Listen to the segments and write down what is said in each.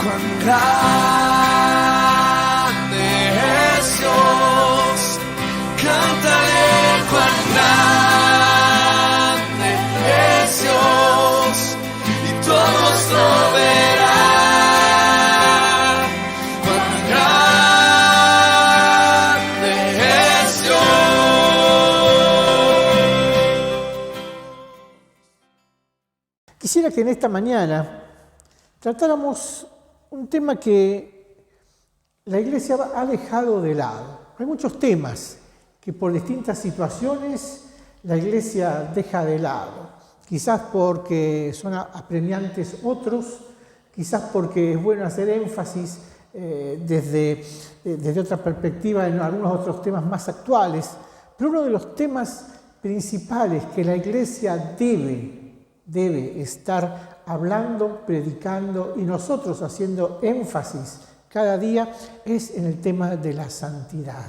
Cuán grande es Dios, cantaré cuán grande es Dios, y todos lo verán. Cuán grande es Dios. Quisiera que en esta mañana tratáramos un tema que la Iglesia ha dejado de lado. Hay muchos temas que por distintas situaciones la Iglesia deja de lado. Quizás porque son apremiantes otros, quizás porque es bueno hacer énfasis desde otra perspectiva en algunos otros temas más actuales. Pero uno de los temas principales que la Iglesia debe estar hablando, predicando y nosotros haciendo énfasis cada día es en el tema de la santidad.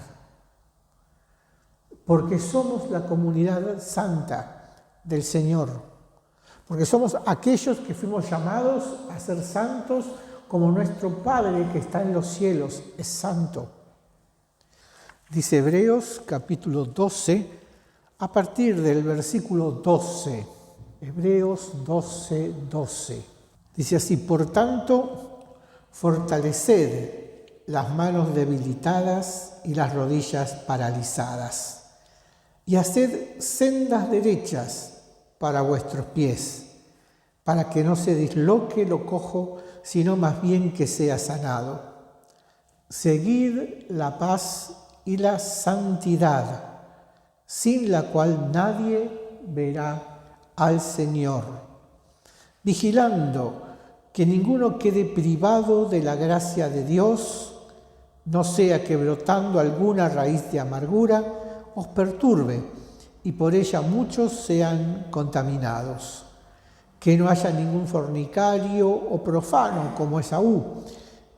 Porque somos la comunidad santa del Señor. Porque somos aquellos que fuimos llamados a ser santos como nuestro Padre que está en los cielos es santo. Dice Hebreos capítulo 12, a partir del versículo 12. Hebreos 12. Dice así: por tanto, fortaleced las manos debilitadas y las rodillas paralizadas, y haced sendas derechas para vuestros pies, para que no se disloque lo cojo, sino más bien que sea sanado. Seguid la paz y la santidad, sin la cual nadie verá al Señor, vigilando que ninguno quede privado de la gracia de Dios, no sea que brotando alguna raíz de amargura os perturbe y por ella muchos sean contaminados. Que no haya ningún fornicario o profano como Esaú,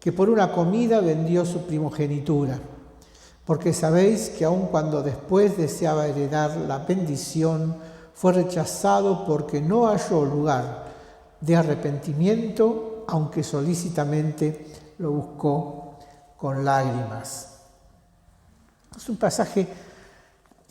que por una comida vendió su primogenitura. Porque sabéis que aun cuando después deseaba heredar la bendición, fue rechazado porque no halló lugar de arrepentimiento, aunque solícitamente lo buscó con lágrimas. Es un pasaje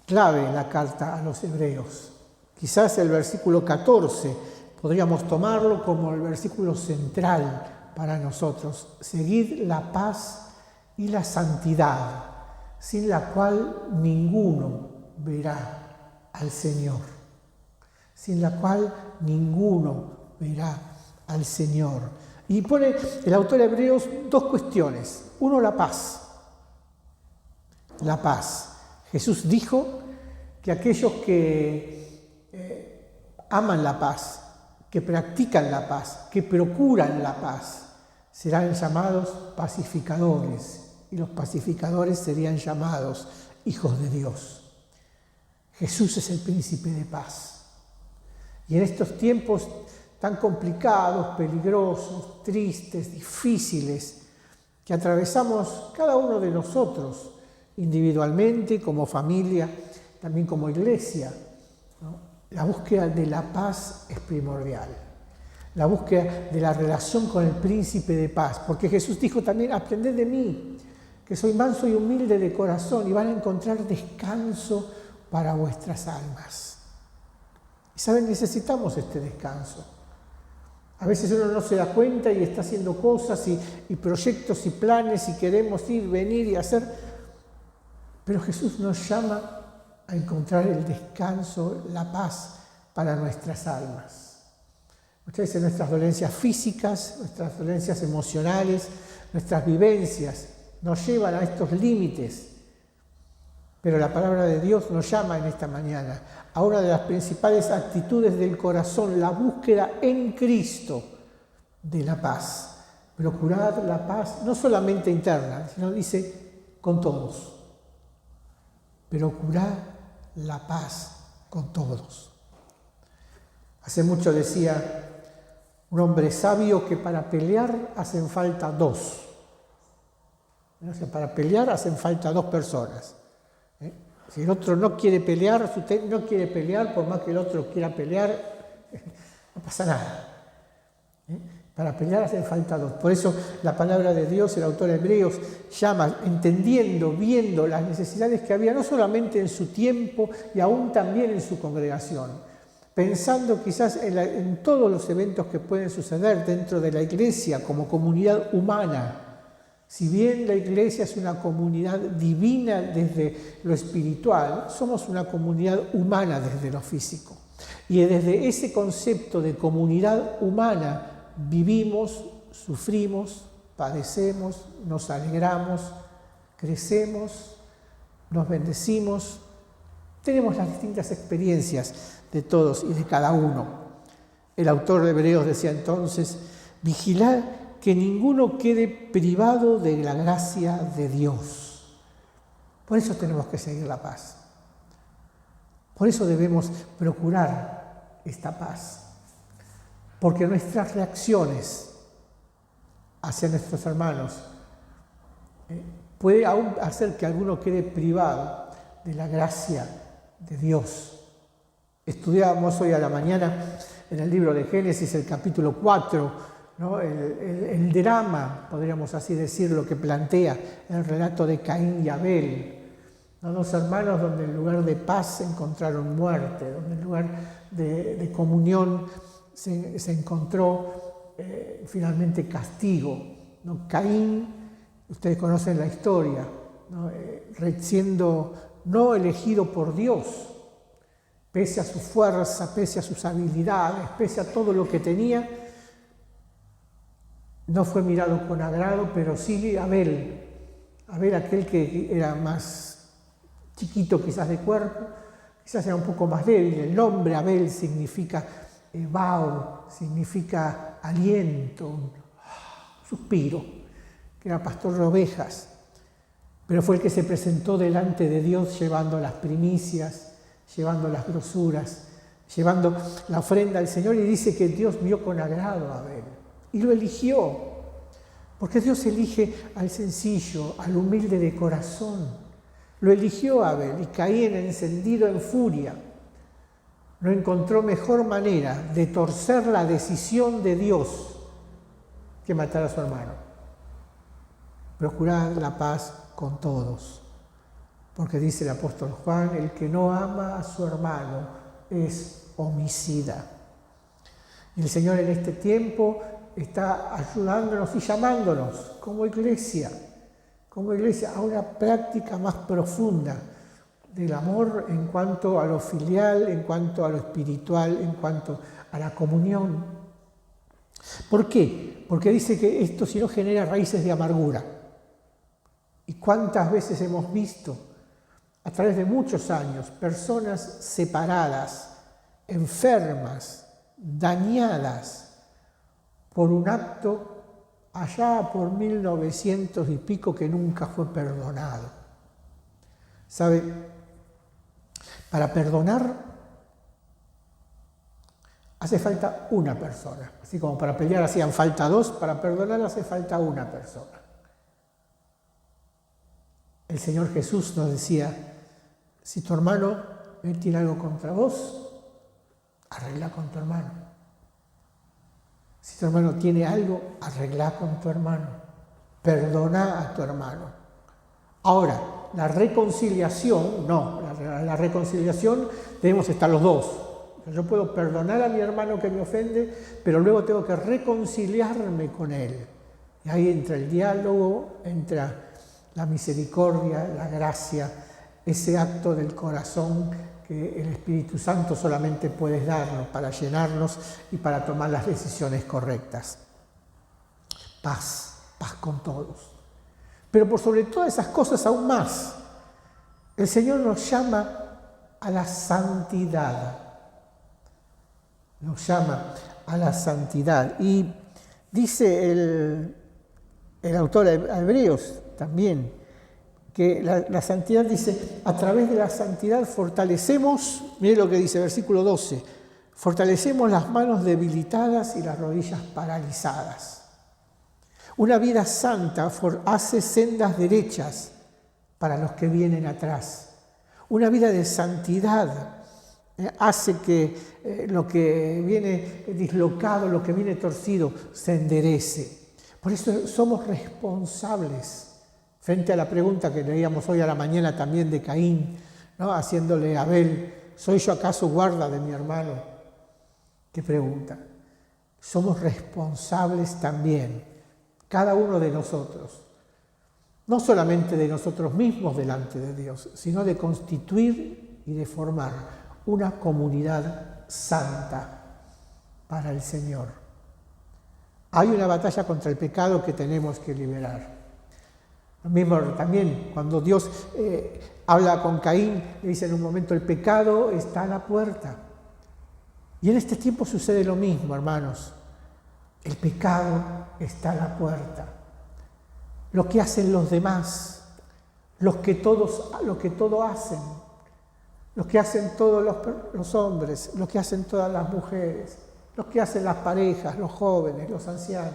clave en la carta a los hebreos. Quizás el versículo 14 podríamos tomarlo como el versículo central para nosotros. Seguid la paz y la santidad, sin la cual ninguno verá al Señor. Sin la cual ninguno verá al Señor. Y pone el autor de Hebreos dos cuestiones. Uno, la paz. La paz. Jesús dijo que aquellos que aman la paz, que practican la paz, que procuran la paz, serán llamados pacificadores. Y los pacificadores serían llamados hijos de Dios. Jesús es el príncipe de paz. Y en estos tiempos tan complicados, peligrosos, tristes, difíciles, que atravesamos cada uno de nosotros, individualmente, como familia, también como iglesia, ¿no? La búsqueda de la paz es primordial. La búsqueda de la relación con el príncipe de paz. Porque Jesús dijo también: aprended de mí, que soy manso y humilde de corazón, y van a encontrar descanso para vuestras almas. Y saben, necesitamos este descanso. A veces uno no se da cuenta y está haciendo cosas y proyectos y planes y queremos ir, venir y hacer. Pero Jesús nos llama a encontrar el descanso, la paz para nuestras almas. Muchas veces nuestras dolencias físicas, nuestras dolencias emocionales, nuestras vivencias nos llevan a estos límites. Pero la palabra de Dios nos llama en esta mañana a una de las principales actitudes del corazón, la búsqueda en Cristo de la paz. Procurad la paz, no solamente interna, sino dice con todos. Procurad la paz con todos. Hace mucho decía un hombre sabio que para pelear hacen falta dos. O sea, para pelear hacen falta dos personas. Si el otro no quiere pelear, si usted no quiere pelear, por más que el otro quiera pelear, no pasa nada. Para pelear hacen falta dos. Por eso la palabra de Dios, el autor de Hebreos, llama, entendiendo, viendo las necesidades que había, no solamente en su tiempo y aún también en su congregación, pensando quizás en todos los eventos que pueden suceder dentro de la iglesia como comunidad humana. Si bien la iglesia es una comunidad divina desde lo espiritual, somos una comunidad humana desde lo físico. Y desde ese concepto de comunidad humana vivimos, sufrimos, padecemos, nos alegramos, crecemos, nos bendecimos. Tenemos las distintas experiencias de todos y de cada uno. El autor de Hebreos decía entonces, vigilad que ninguno quede privado de la gracia de Dios. Por eso tenemos que seguir la paz. Por eso debemos procurar esta paz. Porque nuestras reacciones hacia nuestros hermanos puede aún hacer que alguno quede privado de la gracia de Dios. Estudiábamos hoy a la mañana en el libro de Génesis, el capítulo 4, ¿no? el drama, podríamos así decirlo, que plantea el relato de Caín y Abel. ¿No? Dos hermanos donde en lugar de paz encontraron muerte, donde en lugar de comunión se encontró finalmente castigo, ¿no? Caín, ustedes conocen la historia, ¿no? Siendo no elegido por Dios, pese a su fuerza, pese a sus habilidades, pese a todo lo que tenía, no fue mirado con agrado, pero sí Abel, aquel que era más chiquito quizás de cuerpo, quizás era un poco más débil. El nombre Abel significa Bao, significa aliento, un suspiro, que era pastor de ovejas, pero fue el que se presentó delante de Dios llevando las primicias, llevando las grosuras, llevando la ofrenda al Señor, y dice que Dios vio con agrado a Abel y lo eligió, porque Dios elige al sencillo, al humilde de corazón. Lo eligió a Abel y Caín, encendido en furia, no encontró mejor manera de torcer la decisión de Dios que matar a su hermano. Procurar la paz con todos, porque dice el apóstol Juan, el que no ama a su hermano es homicida. Y el Señor en este tiempo está ayudándonos y llamándonos como iglesia a una práctica más profunda del amor en cuanto a lo filial, en cuanto a lo espiritual, en cuanto a la comunión. ¿Por qué? Porque dice que esto si no genera raíces de amargura. ¿Y cuántas veces hemos visto a través de muchos años personas separadas, enfermas, dañadas por un acto allá por 1900 y pico que nunca fue perdonado? ¿Sabe? Para perdonar hace falta una persona. Así como para pelear hacían falta dos, para perdonar hace falta una persona. El Señor Jesús nos decía, si tu hermano tiene algo contra vos, arregla con tu hermano. Si tu hermano tiene algo, arregla con tu hermano. Perdona a tu hermano. Ahora, la reconciliación, no. La reconciliación debemos estar los dos. Yo puedo perdonar a mi hermano que me ofende, pero luego tengo que reconciliarme con él. Y ahí entra el diálogo, entra la misericordia, la gracia, ese acto del corazón que el Espíritu Santo solamente puede darnos para llenarnos y para tomar las decisiones correctas. Paz con todos. Pero por sobre todas esas cosas aún más, el Señor nos llama a la santidad. Nos llama a la santidad. Y dice el autor de Hebreos también, que la santidad dice, a través de la santidad fortalecemos, mire lo que dice, versículo 12, fortalecemos las manos debilitadas y las rodillas paralizadas. Una vida santa hace sendas derechas para los que vienen atrás. Una vida de santidad hace que lo que viene dislocado, lo que viene torcido, se enderece. Por eso somos responsables. Frente a la pregunta que leíamos hoy a la mañana también de Caín, ¿no? Haciéndole a Abel, ¿soy yo acaso guarda de mi hermano? ¿Qué pregunta? Somos responsables también, cada uno de nosotros, no solamente de nosotros mismos delante de Dios, sino de constituir y de formar una comunidad santa para el Señor. Hay una batalla contra el pecado que tenemos que liberar. Lo mismo también cuando Dios habla con Caín, le dice en un momento, el pecado está a la puerta. Y en este tiempo sucede lo mismo, hermanos. El pecado está a la puerta. Lo que hacen los demás, lo que todo hacen, lo que hacen todos los hombres, lo que hacen todas las mujeres, lo que hacen las parejas, los jóvenes, los ancianos.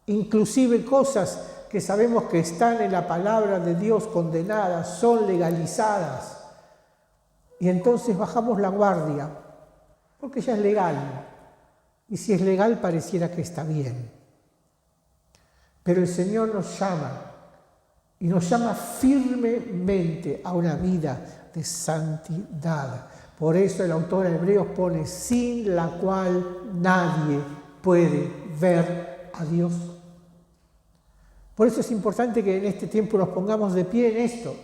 Inclusive cosas que sabemos que están en la palabra de Dios condenadas, son legalizadas. Y entonces bajamos la guardia, porque ya es legal. Y si es legal pareciera que está bien. Pero el Señor nos llama, y nos llama firmemente a una vida de santidad. Por eso el autor de Hebreos pone, sin la cual nadie puede ver a Dios. Por eso es importante que en este tiempo nos pongamos de pie en esto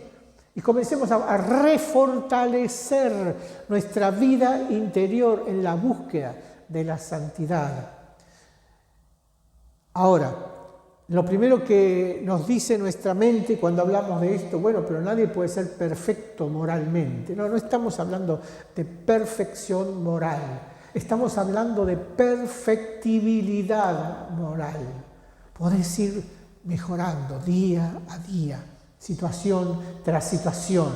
y comencemos a refortalecer nuestra vida interior en la búsqueda de la santidad. Ahora, lo primero que nos dice nuestra mente cuando hablamos de esto, bueno, pero nadie puede ser perfecto moralmente. No estamos hablando de perfección moral, estamos hablando de perfectibilidad moral. Podés ir mejorando día a día, situación tras situación.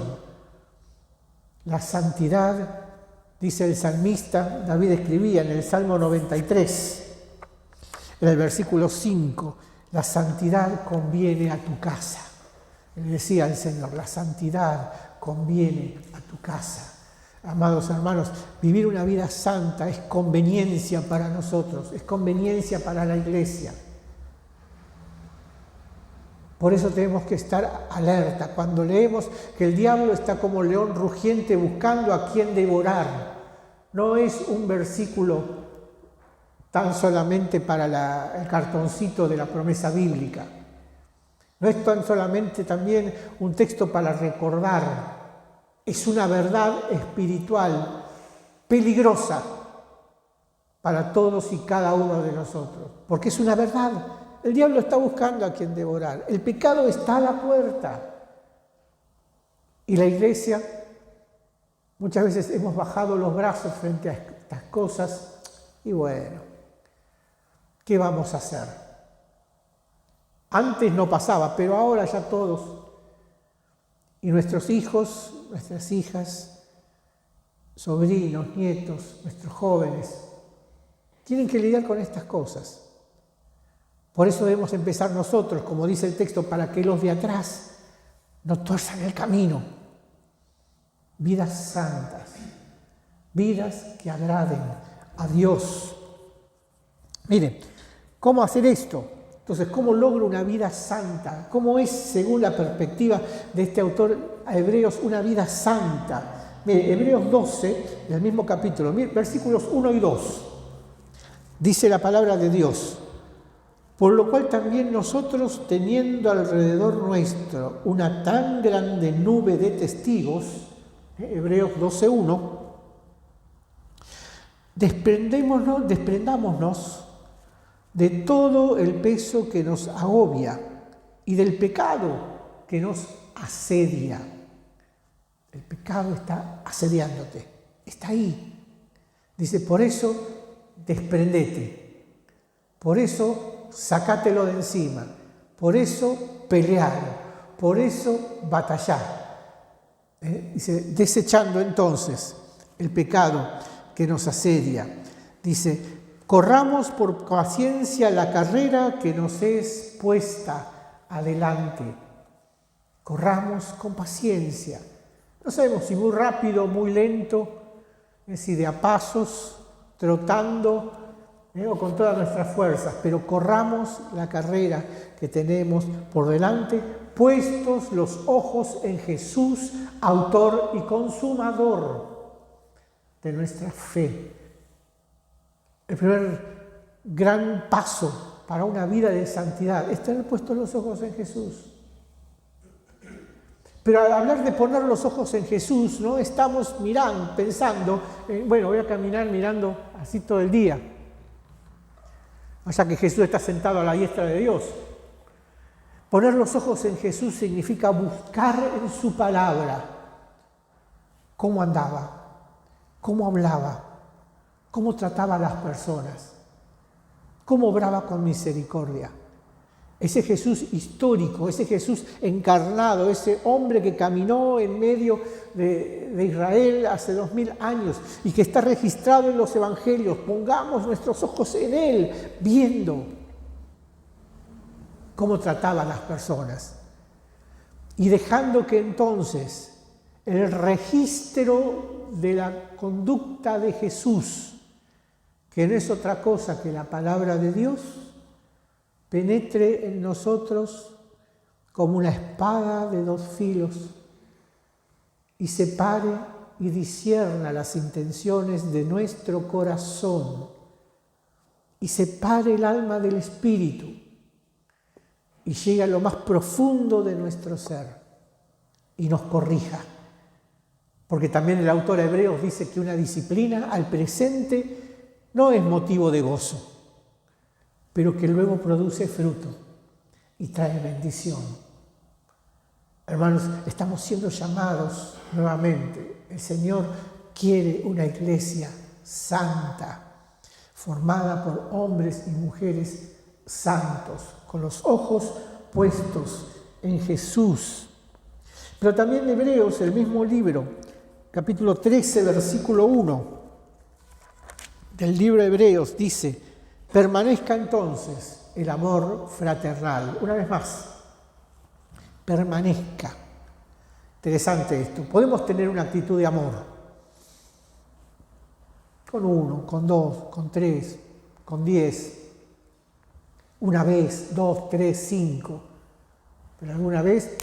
La santidad, dice el salmista, David escribía en el Salmo 93, en el versículo 5, la santidad conviene a tu casa. Le decía el Señor, la santidad conviene a tu casa. Amados hermanos, vivir una vida santa es conveniencia para nosotros, es conveniencia para la iglesia. Por eso tenemos que estar alerta cuando leemos que el diablo está como león rugiente buscando a quien devorar. No es un versículo tan solamente para el cartoncito de la promesa bíblica. No es tan solamente también un texto para recordar. Es una verdad espiritual peligrosa para todos y cada uno de nosotros. Porque es una verdad. El diablo está buscando a quien devorar. El pecado está a la puerta. Y la iglesia, muchas veces hemos bajado los brazos frente a estas cosas y bueno, ¿qué vamos a hacer? Antes no pasaba, pero ahora ya todos. Y nuestros hijos, nuestras hijas, sobrinos, nietos, nuestros jóvenes, tienen que lidiar con estas cosas. Por eso debemos empezar nosotros, como dice el texto, para que los de atrás no tuerzan el camino. Vidas santas, vidas que agraden a Dios. Miren, ¿cómo hacer esto? Entonces, ¿cómo logro una vida santa? ¿Cómo es, según la perspectiva de este autor a Hebreos, una vida santa? Miren, Hebreos 12, del mismo capítulo, miren, versículos 1 y 2, dice la palabra de Dios. Por lo cual también nosotros, teniendo alrededor nuestro una tan grande nube de testigos, Hebreos 12:1, desprendámonos de todo el peso que nos agobia y del pecado que nos asedia. El pecado está asediándote, está ahí. Dice, por eso desprendete, por eso sacátelo de encima, por eso pelealo, por eso batallá. Dice, desechando entonces el pecado que nos asedia. Dice, corramos por paciencia la carrera que nos es puesta adelante. Corramos con paciencia. No sabemos si muy rápido o muy lento, es decir, de a pasos, trotando, o con todas nuestras fuerzas, pero corramos la carrera que tenemos por delante, puestos los ojos en Jesús, autor y consumador de nuestra fe. El primer gran paso para una vida de santidad es tener puestos los ojos en Jesús. Pero al hablar de poner los ojos en Jesús, no estamos mirando, pensando, bueno, voy a caminar mirando así todo el día. O sea que Jesús está sentado a la diestra de Dios. Poner los ojos en Jesús significa buscar en su palabra cómo andaba, cómo hablaba, cómo trataba a las personas, cómo obraba con misericordia. Ese Jesús histórico, ese Jesús encarnado, ese hombre que caminó en medio de Israel hace 2000 años y que está registrado en los evangelios. Pongamos nuestros ojos en él, viendo cómo trataba a las personas y dejando que entonces el registro de la conducta de Jesús, que no es otra cosa que la palabra de Dios, penetre en nosotros como una espada de dos filos y separe y discierna las intenciones de nuestro corazón y separe el alma del espíritu y llegue a lo más profundo de nuestro ser y nos corrija. Porque también el autor de Hebreos dice que una disciplina al presente no es motivo de gozo, pero que luego produce fruto y trae bendición. Hermanos, estamos siendo llamados nuevamente. El Señor quiere una iglesia santa, formada por hombres y mujeres santos, con los ojos puestos en Jesús. Pero también Hebreos, el mismo libro, capítulo 13, versículo 1 del libro de Hebreos, dice: permanezca entonces el amor fraternal. Una vez más, permanezca. Interesante esto. Podemos tener una actitud de amor con 1, con 2, con 3, con 10. Una vez, 2, 3, 5. Pero alguna vez,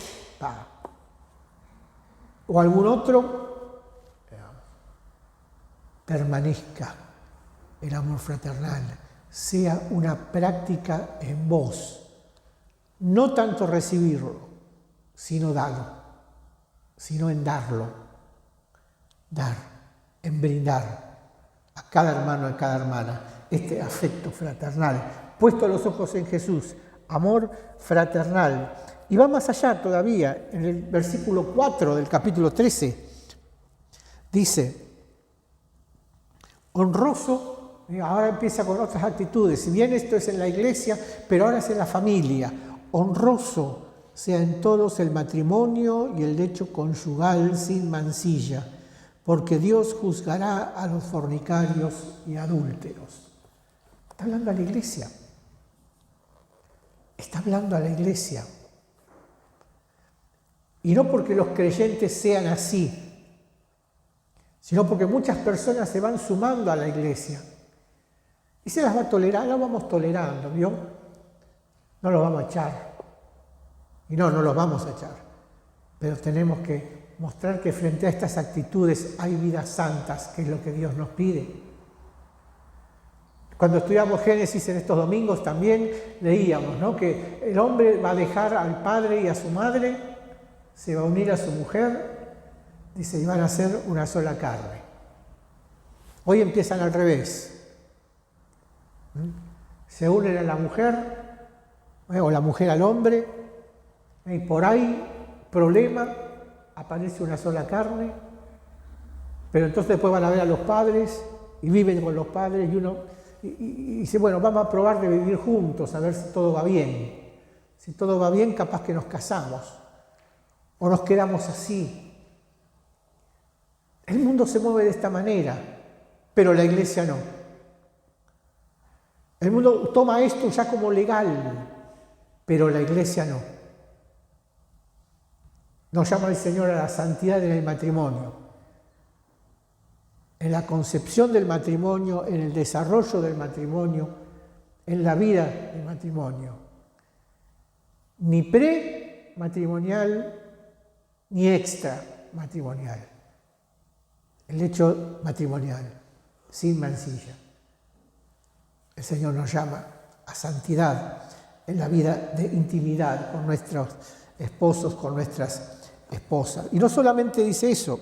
o algún otro, permanezca el amor fraternal. Sea una práctica en vos. No tanto recibirlo, sino darlo. Sino en darlo. Dar, en brindar a cada hermano, a cada hermana, este afecto fraternal. Puesto los ojos en Jesús, amor fraternal. Y va más allá todavía, en el versículo 4 del capítulo 13, dice: honroso. Ahora empieza con otras actitudes. Si bien esto es en la iglesia, pero ahora es en la familia. Honroso sea en todos el matrimonio y el lecho conyugal sin mancilla, porque Dios juzgará a los fornicarios y adúlteros. Está hablando a la iglesia. Está hablando a la iglesia. Y no porque los creyentes sean así, sino porque muchas personas se van sumando a la iglesia. Y se las va a tolerar, las vamos tolerando, ¿vio? No los vamos a echar. Y no los vamos a echar. Pero tenemos que mostrar que frente a estas actitudes hay vidas santas, que es lo que Dios nos pide. Cuando estudiamos Génesis en estos domingos también leíamos, ¿no?, que el hombre va a dejar al padre y a su madre, se va a unir a su mujer, dice, y van a ser una sola carne. Hoy empiezan al revés. Se unen a la mujer, o la mujer al hombre, y por ahí, problema, aparece una sola carne, pero entonces después van a ver a los padres y viven con los padres y uno y dice, bueno, vamos a probar de vivir juntos, a ver si todo va bien. Si todo va bien, capaz que nos casamos o nos quedamos así. El mundo se mueve de esta manera, pero la iglesia no. El mundo toma esto ya como legal, pero la iglesia no. Nos llama el Señor a la santidad en el matrimonio. en la concepción del matrimonio, en el desarrollo del matrimonio, en la vida del matrimonio. Ni prematrimonial, ni extramatrimonial. El hecho matrimonial, sin mancilla. El Señor nos llama a santidad en la vida de intimidad con nuestros esposos, con nuestras esposas. Y no solamente dice eso,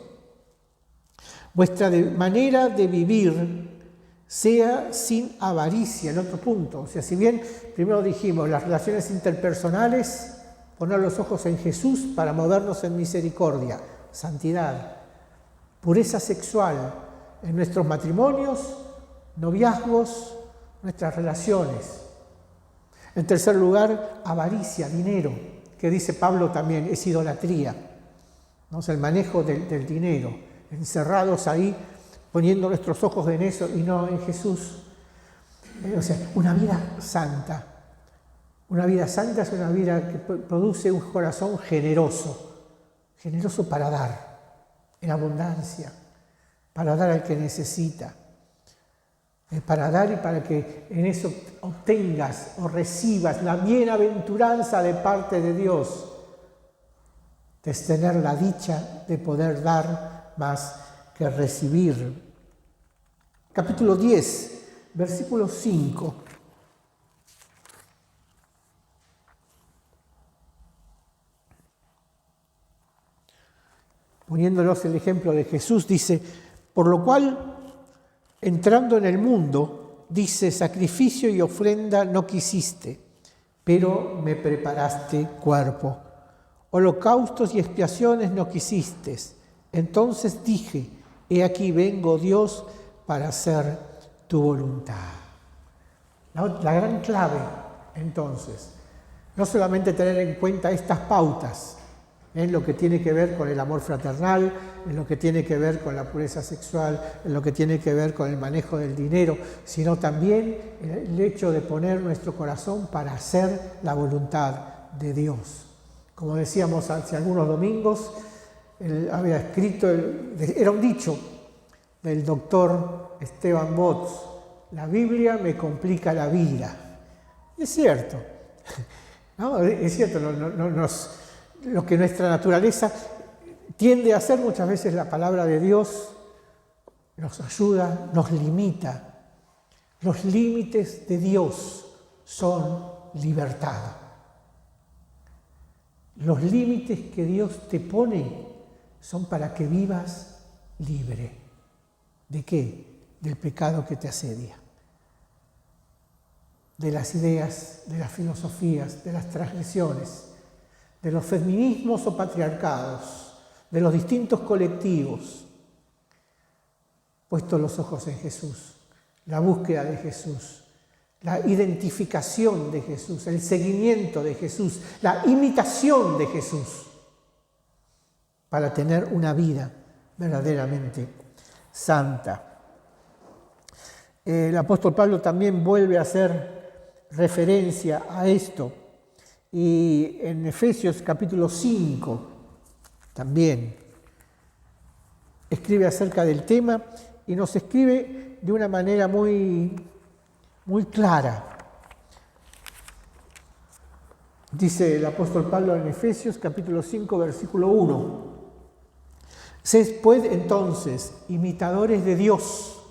vuestra manera de vivir sea sin avaricia, en otro punto. O sea, si bien primero dijimos las relaciones interpersonales, poner los ojos en Jesús para movernos en misericordia, santidad, pureza sexual en nuestros matrimonios, noviazgos, nuestras relaciones. En tercer lugar, avaricia, dinero, que dice Pablo también, es idolatría, ¿no? O sea, el manejo del dinero, encerrados ahí, poniendo nuestros ojos en eso y no en Jesús. O sea, una vida santa. Una vida santa es una vida que produce un corazón generoso, generoso para dar, en abundancia, para dar al que necesita, para dar y para que en eso obtengas o recibas la bienaventuranza de parte de Dios, de tener la dicha de poder dar más que recibir. Capítulo 10, versículo 5. Poniéndonos el ejemplo de Jesús, dice, por lo cual, entrando en el mundo, dice, sacrificio y ofrenda no quisiste, pero me preparaste cuerpo. Holocaustos y expiaciones no quisiste. Entonces dije, he aquí vengo, Dios, para hacer tu voluntad. La gran clave, entonces, no solamente tener en cuenta estas pautas, en lo que tiene que ver con el amor fraternal, en lo que tiene que ver con la pureza sexual, en lo que tiene que ver con el manejo del dinero, sino también el hecho de poner nuestro corazón para hacer la voluntad de Dios. Como decíamos hace algunos domingos, él había escrito, era un dicho del doctor Esteban Botz, la Biblia me complica la vida. Es cierto, ¿no? Es cierto, lo que nuestra naturaleza tiende a hacer muchas veces, la palabra de Dios nos ayuda, nos limita. Los límites de Dios son libertad. Los límites que Dios te pone son para que vivas libre. ¿De qué? Del pecado que te asedia. De las ideas, de las filosofías, de las transgresiones, de los feminismos o patriarcados, de los distintos colectivos. Puesto los ojos en Jesús, la búsqueda de Jesús, la identificación de Jesús, el seguimiento de Jesús, la imitación de Jesús, para tener una vida verdaderamente santa. El apóstol Pablo también vuelve a hacer referencia a esto, y en Efesios capítulo 5 también escribe acerca del tema y nos escribe de una manera muy clara. Dice el apóstol Pablo en Efesios capítulo 5 versículo 1: sed pues entonces imitadores de Dios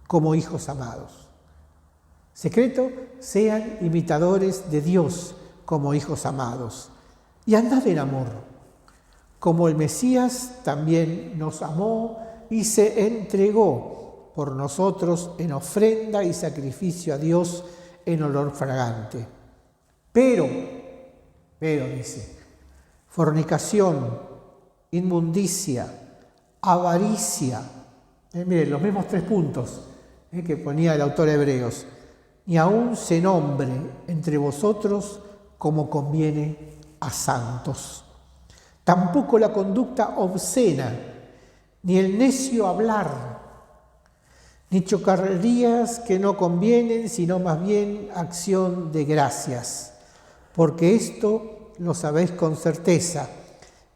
como hijos amados. Secreto, sean imitadores de Dios como hijos amados. Y andad en amor, como el Mesías también nos amó y se entregó por nosotros en ofrenda y sacrificio a Dios en olor fragante. Pero dice, fornicación, inmundicia, avaricia. Miren, los mismos 3 puntos que ponía el autor de Hebreos. Ni aun se nombre entre vosotros como conviene a santos. Tampoco la conducta obscena, ni el necio hablar, ni chocarrerías que no convienen, sino más bien acción de gracias. Porque esto lo sabéis con certeza,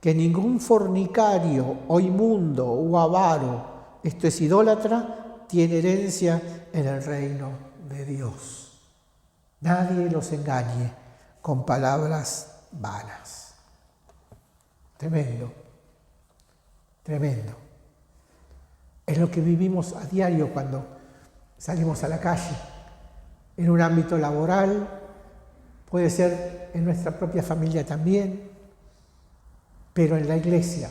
que ningún fornicario o inmundo o avaro esto es idólatra, tiene herencia en el reino de Dios. Nadie los engañe con palabras vanas. Tremendo, tremendo. Es lo que vivimos a diario cuando salimos a la calle, en un ámbito laboral, puede ser en nuestra propia familia también, pero en la iglesia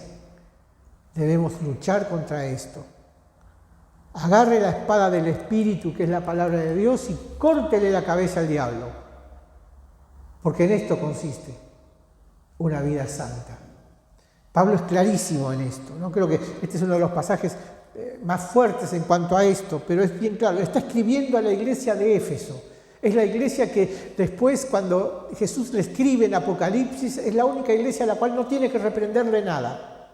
debemos luchar contra esto. Agarre la espada del Espíritu, que es la palabra de Dios, y córtele la cabeza al diablo, porque en esto consiste una vida santa. Pablo es clarísimo en esto, ¿no? Creo que este es uno de los pasajes más fuertes en cuanto a esto, pero es bien claro, está escribiendo a la iglesia de Éfeso. Es la iglesia que después, cuando Jesús le escribe en Apocalipsis, es la única iglesia a la cual no tiene que reprenderle nada.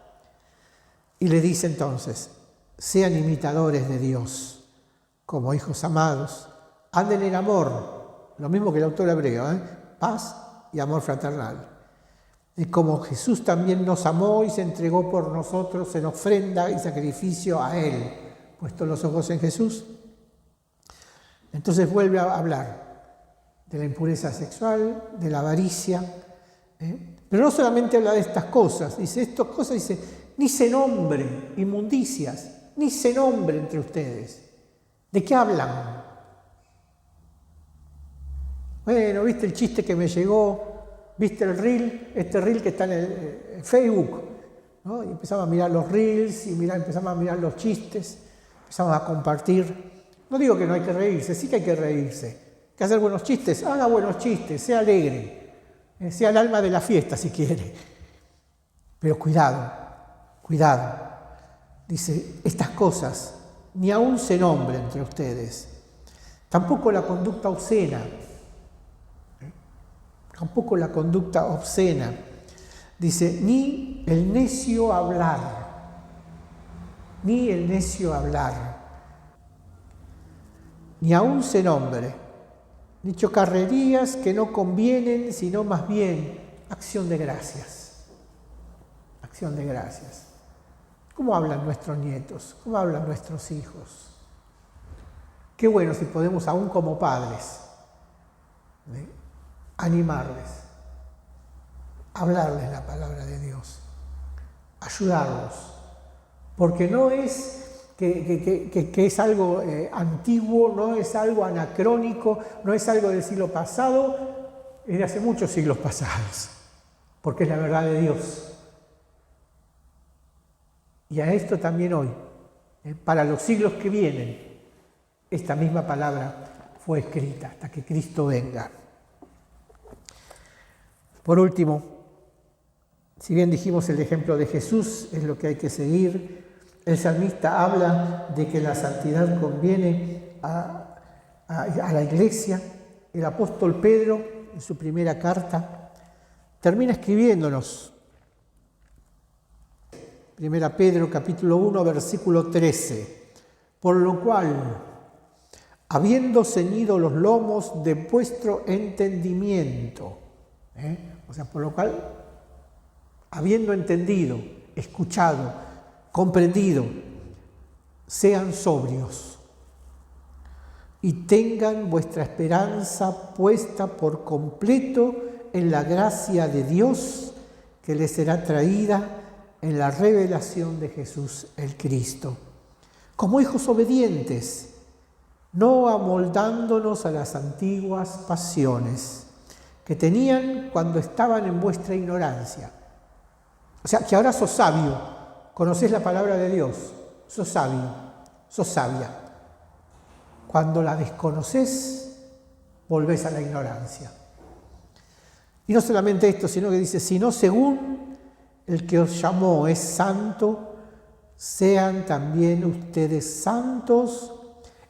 Y le dice entonces, sean imitadores de Dios, como hijos amados, anden en amor, lo mismo que el autor hebreo, paz y amor fraternal. Y como Jesús también nos amó y se entregó por nosotros en ofrenda y sacrificio a Él, puestos los ojos en Jesús. Entonces vuelve a hablar de la impureza sexual, de la avaricia, pero no solamente habla de estas cosas, dice, ni se nombre inmundicias, ni se nombre entre ustedes. ¿De qué hablan? Bueno, ¿viste el chiste que me llegó? ¿Viste el reel? Este reel que está en el Facebook, ¿no? Y empezamos a mirar los reels, empezamos a mirar los chistes, empezamos a compartir. No digo que no hay que reírse, sí que hay que reírse. Hay que hacer buenos chistes, haga buenos chistes, sea alegre, sea el alma de la fiesta si quiere. Pero cuidado, cuidado. Dice, estas cosas ni aún se nombren entre ustedes. Tampoco la conducta obscena. Tampoco la conducta obscena. Dice, ni el necio hablar. Ni el necio hablar. Ni aún se nombre. Ni chocarrerías que no convienen, sino más bien acción de gracias. Acción de gracias. ¿Cómo hablan nuestros nietos? ¿Cómo hablan nuestros hijos? Qué bueno si podemos, aún como padres, animarles, hablarles la palabra de Dios, ayudarlos, porque no es que es algo antiguo, no es algo anacrónico, no es algo del siglo pasado, es de hace muchos siglos pasados, porque es la verdad de Dios. Y a esto también hoy, para los siglos que vienen, esta misma palabra fue escrita hasta que Cristo venga. Por último, si bien dijimos el ejemplo de Jesús, es lo que hay que seguir, el salmista habla de que la santidad conviene a la iglesia. El apóstol Pedro, en su primera carta, termina escribiéndonos. 1 Pedro capítulo 1, versículo 13. Por lo cual, habiendo ceñido los lomos de vuestro entendimiento, o sea, por lo cual, habiendo entendido, escuchado, comprendido, sean sobrios y tengan vuestra esperanza puesta por completo en la gracia de Dios que les será traída en la revelación de Jesús el Cristo. Como hijos obedientes, no amoldándonos a las antiguas pasiones que tenían cuando estaban en vuestra ignorancia. O sea, que ahora sos sabio, conocés la palabra de Dios, sos sabio, sos sabia. Cuando la desconocés, volvés a la ignorancia. Y no solamente esto, sino que dice, sino según el que os llamó es santo, sean también ustedes santos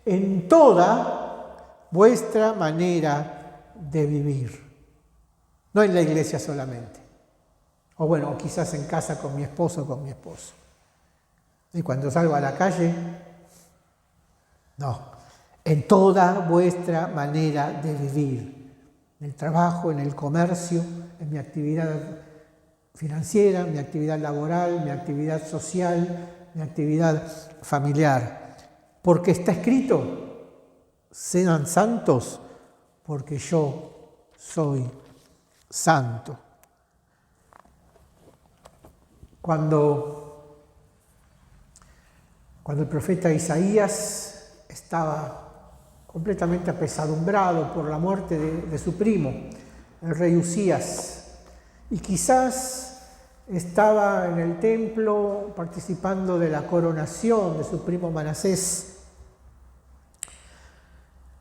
en toda vuestra manera de vivir. No en la iglesia solamente. O bueno, o quizás en casa con mi esposo o con mi esposo. Y cuando salgo a la calle, no. En toda vuestra manera de vivir. En el trabajo, en el comercio, en mi actividad financiera, mi actividad laboral, mi actividad social, mi actividad familiar. Porque está escrito, sean santos, porque yo soy santo. Cuando el profeta Isaías estaba completamente apesadumbrado por la muerte de su primo, el rey Usías, y quizás estaba en el templo participando de la coronación de su primo Manasés,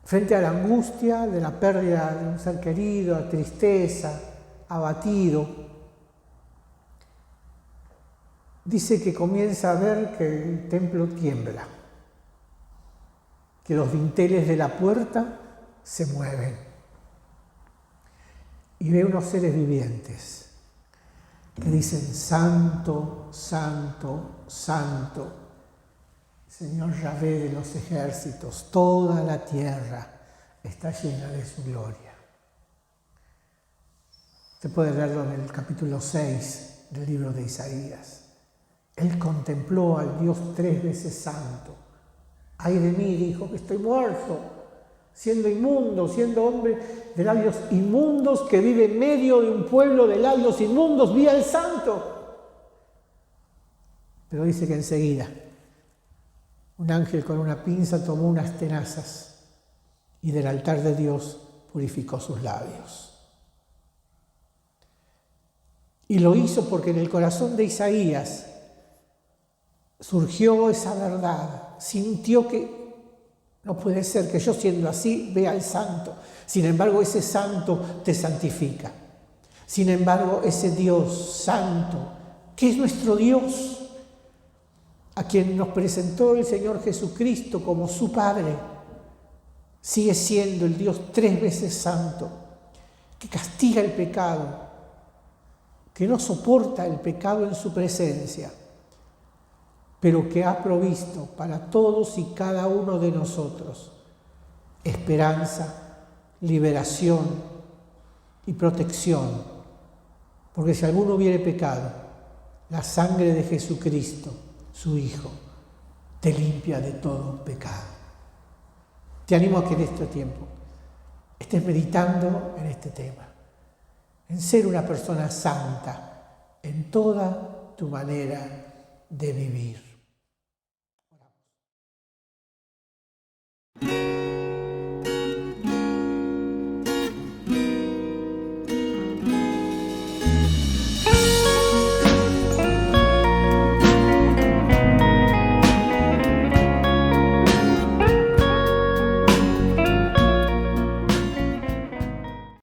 frente a la angustia de la pérdida de un ser querido, a tristeza, abatido, dice que comienza a ver que el templo tiembla, que los dinteles de la puerta se mueven y ve unos seres vivientes que dicen: Santo, Santo, Santo, Señor Yahvé de los ejércitos, toda la tierra está llena de su gloria. Usted puede leerlo en el capítulo 6 del libro de Isaías. Él contempló al Dios 3 veces santo. Ay de mí, dijo, que estoy muerto, siendo inmundo, siendo hombre de labios inmundos, que vive en medio de un pueblo de labios inmundos, vi al santo. Pero dice que enseguida un ángel con una pinza tomó unas tenazas y del altar de Dios purificó sus labios. Y lo hizo porque en el corazón de Isaías surgió esa verdad, sintió que no puede ser que yo siendo así vea al santo. Sin embargo, ese santo te santifica. Sin embargo, ese Dios santo, que es nuestro Dios, a quien nos presentó el Señor Jesucristo como su Padre, sigue siendo el Dios 3 veces santo, que castiga el pecado, que no soporta el pecado en su presencia, pero que ha provisto para todos y cada uno de nosotros esperanza, liberación y protección. Porque si alguno hubiere pecado, la sangre de Jesucristo, su Hijo, te limpia de todo pecado. Te animo a que en este tiempo estés meditando en este tema, en ser una persona santa en toda tu manera de vivir.